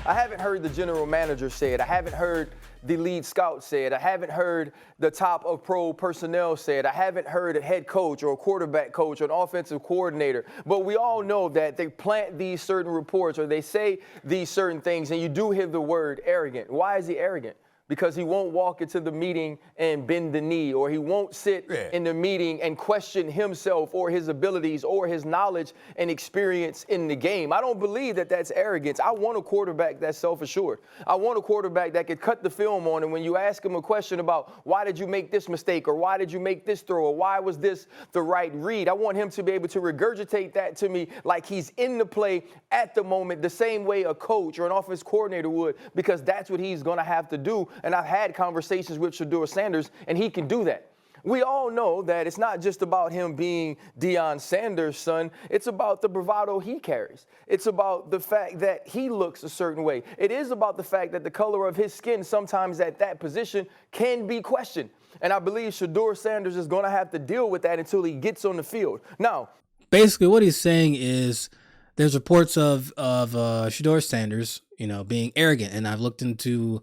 I haven't heard the general manager say it. I haven't heard the lead scout say it. I haven't heard the top of pro personnel say it. I haven't heard a head coach or a quarterback coach or an offensive coordinator. But we all know that they plant these certain reports or they say these certain things, and you do hear the word arrogant. Why is he arrogant? Because he won't walk into the meeting and bend the knee, or he won't sit in the meeting and question himself or his abilities or his knowledge and experience in the game. I don't believe that that's arrogance. I want a quarterback that's self-assured. I want a quarterback that could cut the film on, and when you ask him a question about why did you make this mistake or why did you make this throw or why was this the right read, I want him to be able to regurgitate that to me like he's in the play at the moment, the same way a coach or an offense coordinator would, because that's what he's going to have to do. And I've had conversations with Shedeur Sanders, and he can do that. We all know that it's not just about him being Deion Sanders' son. It's about the bravado he carries. It's about the fact that he looks a certain way. It is about the fact that the color of his skin sometimes at that position can be questioned. And I believe Shedeur Sanders is going to have to deal with that until he gets on the field. Now, basically what he's saying is there's reports of Shedeur Sanders, being arrogant. And I've listened to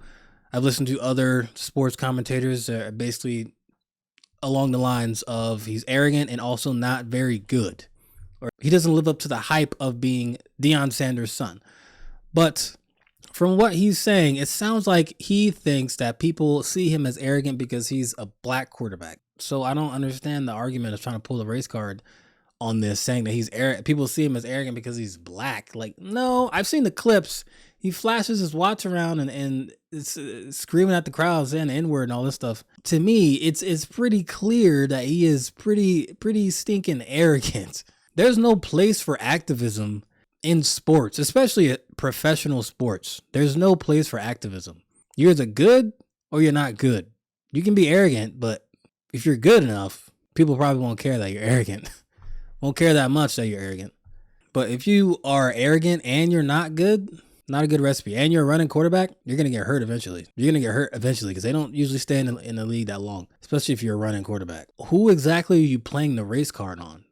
other sports commentators basically along the lines of he's arrogant and also not very good, or he doesn't live up to the hype of being Deion Sanders' son. But from what he's saying, it sounds like he thinks that people see him as arrogant because he's a black quarterback. So I don't understand the argument of trying to pull a race card on this, saying that he's arrogant. People see him as arrogant because he's black. Like, no, I've seen the clips. He flashes his watch around and it's screaming at the crowd, saying the N-word and all this stuff. To me, it's pretty clear that he is pretty stinking arrogant. There's no place for activism in sports, especially professional sports. There's no place for activism. You're either good or you're not good. You can be arrogant, but if you're good enough, people probably won't care that you're arrogant. Won't care that much that you're arrogant. But if you are arrogant and you're not good, not a good recipe, and you're a running quarterback, you're going to get hurt eventually. You're going to get hurt eventually because they don't usually stay in the league that long, especially if you're a running quarterback. Who exactly are you playing the race card on?